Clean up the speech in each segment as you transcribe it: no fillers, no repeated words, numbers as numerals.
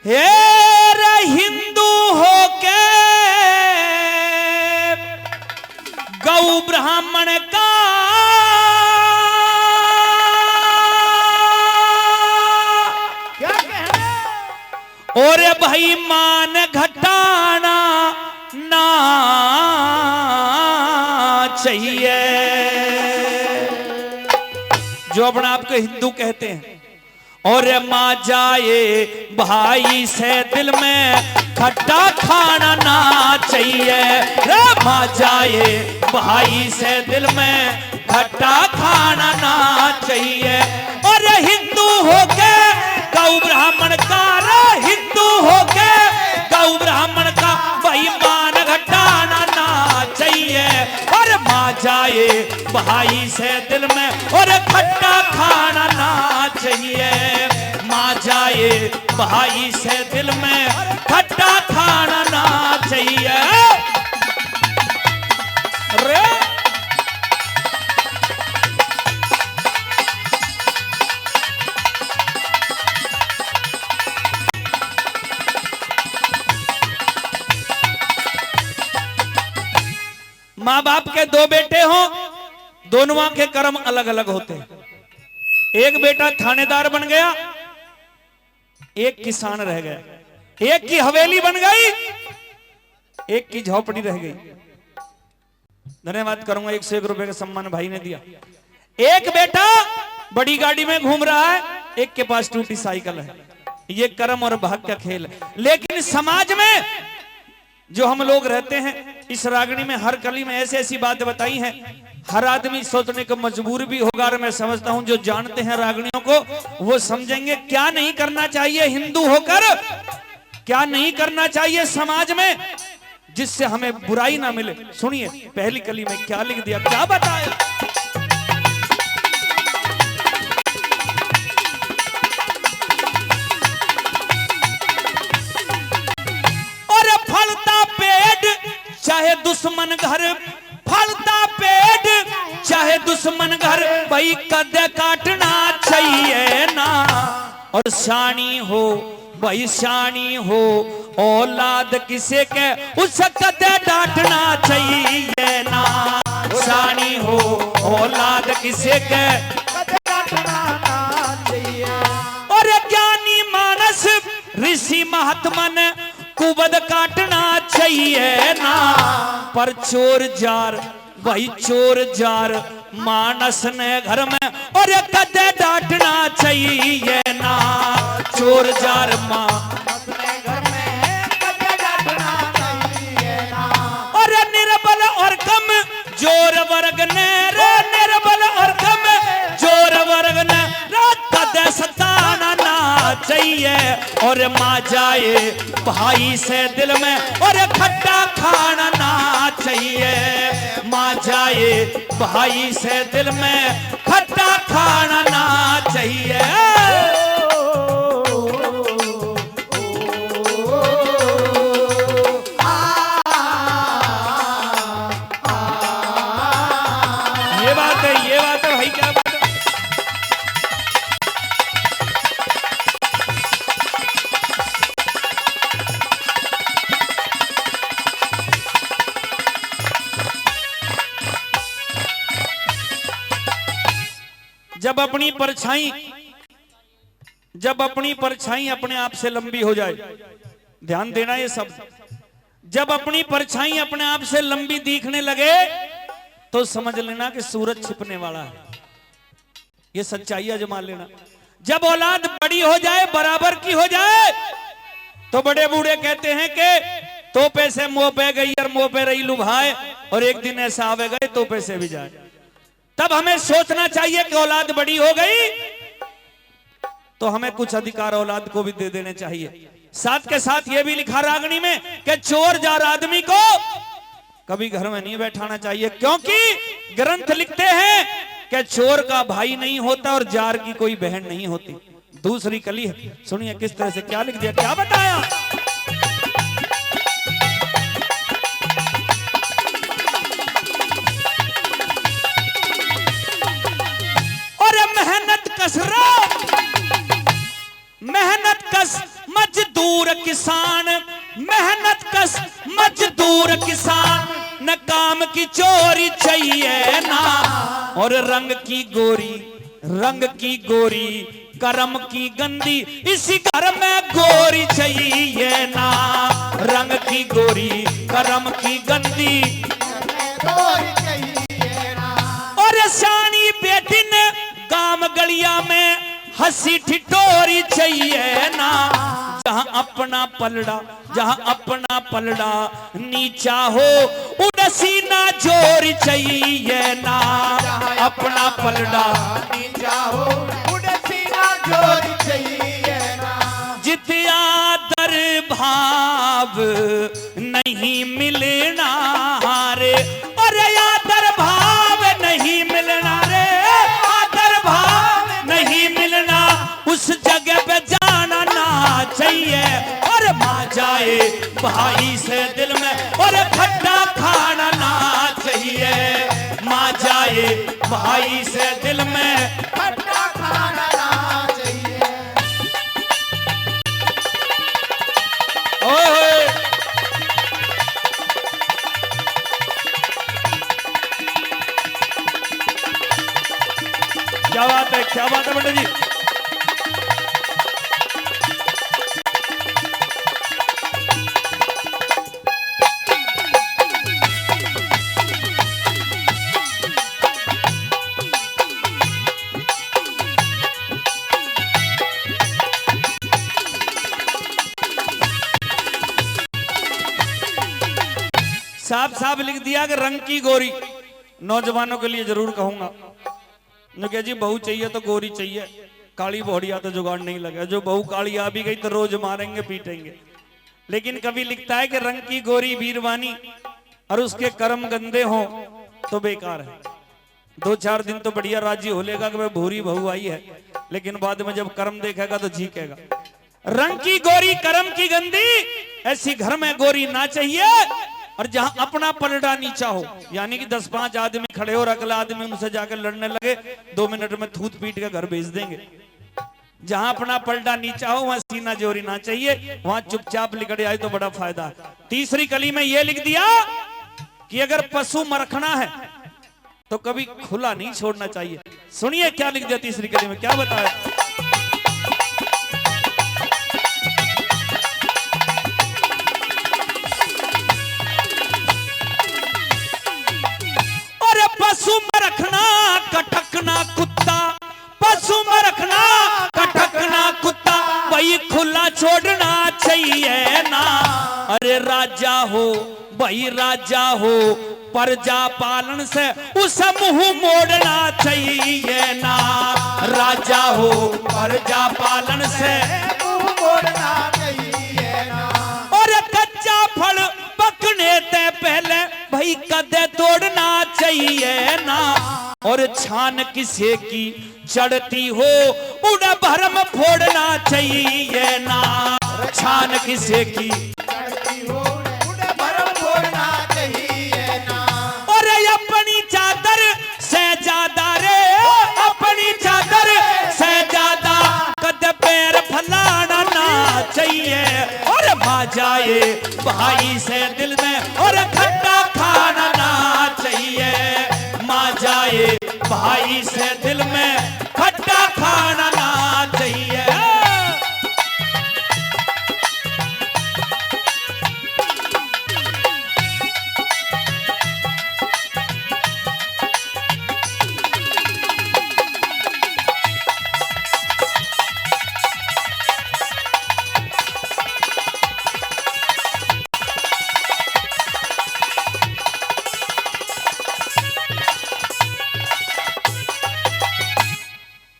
हे रे हिंदू होके गौ ब्राह्मण का क्या कहना? और भाई मान घटाना ना चाहिए। जो अपने आप को हिंदू कहते हैं, और माँ जाए भाई से दिल में खट्टा खाना ना चाहिए। रे माँ जाए भाई से दिल में खट्टा खाना ना चाहिए। और हिंदू होके गौ ब्राह्मण का, रे हिंदू होके गौ ब्राह्मण का भाई मान घटाना ना चाहिए। और माँ जाए भाई से दिल में और खट्टा खाना ना चाहिए। माँ जाए भाई से दिल में खट्टा खाना ना चाहिए। रे माँ बाप के दो बेटे हो, दोनों के कर्म अलग अलग होते हैं। एक बेटा थानेदार बन गया, एक किसान रह गया। एक की हवेली बन गई, एक की झोपड़ी रह गई। धन्यवाद करूंगा, 101 रुपए का सम्मान भाई ने दिया। एक बेटा बड़ी गाड़ी में घूम रहा है, एक के पास टूटी साइकिल है। ये कर्म और भाग्य का खेल है। लेकिन समाज में जो हम लोग रहते हैं, इस रागनी में हर कली में ऐसी ऐसी बातें बताई हैं, हर आदमी सोचने को मजबूर भी होगा। और मैं समझता हूं जो जानते हैं रागनियों को वो समझेंगे क्या नहीं करना चाहिए हिंदू होकर, क्या नहीं करना चाहिए समाज में, जिससे हमें बुराई ना मिले। सुनिए पहली कली में क्या लिख दिया, क्या बताया। और फलता पेड़ चाहे दुश्मन घर, फलता पेड़ चाहे दुश्मन घर, भाई कदे काटना चाहिए ना। और शानी हो भाई शानी हो, औलाद किसे के उसे कदे डांटना चाहिए ना। शानी हो औलाद किसे के कदे डांटना ना चाहिए। और ज्ञानी मानस ऋषि महात्मन कुबद काटना चाहिए ना। पर चोर जार भाई चोर जार मानस ने घर में और कदे डांटना चाहिए ना। चोर जार अपने घर में कदे डांटना चाहिए ना। और निर्बल और कम जोर वर्ग ने, रे निर्बल और कम जोर वर्ग ने कदे सताना ना चाहिए। और माँ जाए भाई से दिल में और खट्टा खाना ना चाहिए। माँ जाए भाई से दिल में खट्टा खाना ना चाहिए। ये बात है भाई, क्या बात है। जब अपनी परछाई अपने आप से लंबी हो जाए, ध्यान देना ये सब, जब अपनी परछाई अपने आप से लंबी दिखने लगे तो समझ लेना कि सूरज छिपने वाला है। ये सच्चाई आजमा लेना। जब औलाद बड़ी हो जाए, बराबर की हो जाए, तो बड़े बूढ़े कहते हैं कि तो पैसे मुंह पे गई और मुंह पे रही लुभाए, और एक दिन ऐसा आवे गए तो पैसे भी जाए। तब हमें सोचना चाहिए कि औलाद बड़ी हो गई तो हमें कुछ अधिकार औलाद को भी दे देने चाहिए। साथ के साथ यह भी लिखा रागनी में कि चोर जार आदमी को कभी घर में नहीं बैठाना चाहिए, क्योंकि ग्रंथ लिखते हैं कि चोर का भाई नहीं होता और जार की कोई बहन नहीं होती। दूसरी कली है, सुनिए किस तरह से क्या लिख दिया, क्या बताया। मेहनत कस मजदूर किसान मेहनत कश मजदूर किसान न काम की चोरी चाहिए ना। और रंग की गोरी कर्म की गंदी इसी घर में गोरी चाहिए ना। रंग की गोरी कर्म की गंदी और शानी बेटी ने गांव गलिया में हंसी ठिठोरी चाहिए ना। जहां अपना पलड़ा नीचा हो उड़सी ना जोर चाहिए ना। अपना पलड़ा नीचा हो उड़सी ना जोर चाहिए ना। जितिया दर भाव नहीं मिलना रे। अरे आदर भाव नहीं मिलना रे। आदर भाव नहीं मिलना उस जगह पे जाना ना चाहिए। और मां जाए भाई से दिल में और खट्टा खाना ना चाहिए। मां जाए भाई से दिल में खट्टा खाना ना चाहिए। ओए क्या बात है बंडे जी। साफ साफ लिख दिया कि रंग की गोरी। नौजवानों के लिए जरूर कहूंगा, क्या जी बहू चाहिए तो गोरी चाहिए, काली बोहड़िया तो जुगाड़ नहीं लगा। जो बहू काली आ भी गई तो रोज मारेंगे पीटेंगे। लेकिन कभी लिखता है कि रंग की गोरी वीरवानी और उसके कर्म गंदे हो तो बेकार है। 2-4 दिन तो बढ़िया राजी हो लेगा कि भाई भूरी बहू आई है, लेकिन बाद में जब कर्म देखेगा तो झीकेगा। रंग की गोरी कर्म की गंदी ऐसी घर में गोरी ना चाहिए। और जहां अपना पलड़ा नीचा हो, यानी कि 10-5 आदमी खड़े हो और अगला आदमी उनसे जाकर लड़ने लगे, 2 मिनट में थूत पीट के घर भेज देंगे। जहां अपना पलड़ा नीचा हो वहां सीना जोरी ना चाहिए, वहां चुपचाप लिखड़ आए तो बड़ा फायदा है। तीसरी कली में यह लिख दिया कि अगर पशु मरखना है तो कभी खुला नहीं छोड़ना चाहिए। सुनिए क्या लिख दिया तीसरी कली में, क्या बताया। पशु में रखना कटकना कुत्ता, पशु में रखना कटकना कुत्ता, वही खुला छोड़ना चाहिए ना। अरे राजा हो भाई राजा हो, प्रजा पालन से उसे मुंह मोड़ना चाहिए ना। राजा हो प्रजा पालन से मुंह मोड़ना चाहिए ना। और कच्चा फल पकने से पहले भाई कदे तोड़ना चाहिए ना। और छान किसे की चढ़ती हो उड़ा भरम फोड़ना चाहिए ना। छान किसे की चढ़ती हो उड़े भरम फोड़ना चाहिए ना। और अपनी चादर से ज्यादा रे, अपनी चादर से ज्यादा कद पैर फैलाना ना चाहिए। और भाग जाए भाई से दिल में और खट्टा खाना ना चाहिए। मां जाए भाई से दिल में खट्टा खाना ना चाहिए।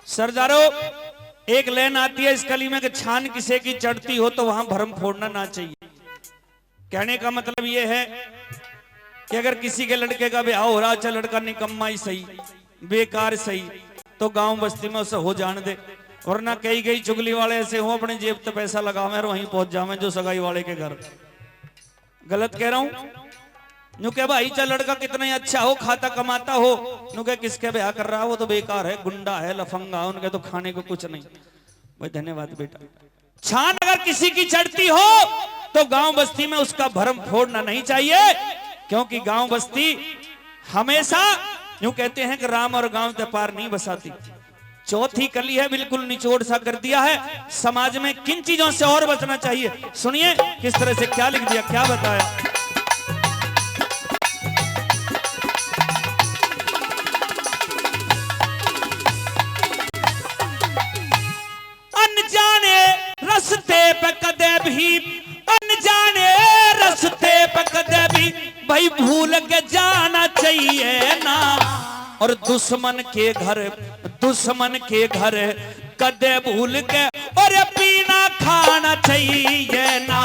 सरदारो एक लाइन आती है इस कली में कि छान किसे की चढ़ती हो तो वहां भरम फोड़ना ना चाहिए। कहने का मतलब यह है कि अगर किसी के लड़के का ब्याह हो रहा, अच्छा लड़का निकम्मा ही सही बेकार सही, तो गांव बस्ती में उसे हो जाने दे। वरना कई चुगली वाले ऐसे हो अपने जेब पे पैसा लगावे और वहीं पहुंच जावे जो सगाई वाले के घर। गलत कह रहा हूं? नु के भाई चल लड़का कितना ही अच्छा हो, खाता कमाता हो, नु के किसके ब्याह कर रहा है, वो तो बेकार है, गुंडा है, लफंगा, उनके तो खाने को कुछ नहीं। भाई धन्यवाद बेटा। छान अगर किसी की चढ़ती हो तो गांव बस्ती में उसका भरम फोड़ना नहीं चाहिए, क्योंकि गांव बस्ती हमेशा यूं कहते हैं कि राम और गांव के पार नहीं बसाती। चौथी कली है, बिल्कुल निचोड़ सा कर दिया है। समाज में किन चीजों से और बचना चाहिए, सुनिए किस तरह से क्या लिख दिया, क्या बताया। अनजाने रस्ते पे कदे भी, अनजाने रस्ते पे कदे भी भाई भूल के जाना चाहिए ना। और दुश्मन के घर कदे भूल के और पीना खाना चाहिए ना।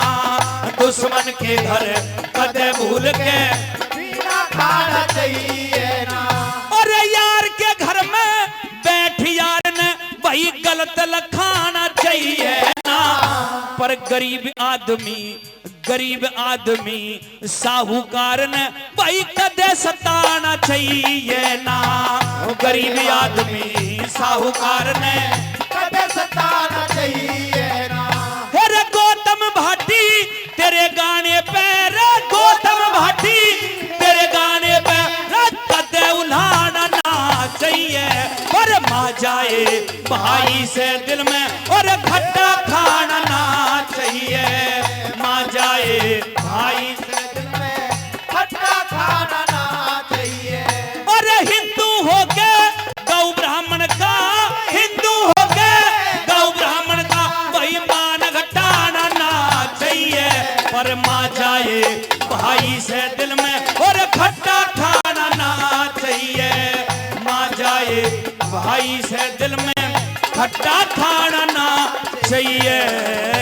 दुश्मन के घर कदे भूल के पीना खाना चाहिए ना। और यार के घर में बैठ यार ने वही गलत लखाना चाहिए ना। पर गरीब आदमी साहूकार ने भाई कदे सताना चाहिए ना। गरीब आदमी साहूकार ने कदे सताना चाहिए ना। रे गौतम भाटी तेरे गाने पे, रे गौतम भाटी तेरे गाने पे कदे उल्हाना ना चाहिए। और मां जाए भाई से दिल में और खट्टा खाना ना चाहिए। मां जाए भाई से दिल में खट्टा खाना ना चाहिए। और हिंदू हो के गौ ब्राह्मण का, हिंदू हो के गौ ब्राह्मण का वही मान घटाना ना चाहिए। पर मां जाए भाई से दिल में और खट्टा खाना ना चाहिए। मां जाए भाई से दिल में खट्टा खाना ना चाहिए।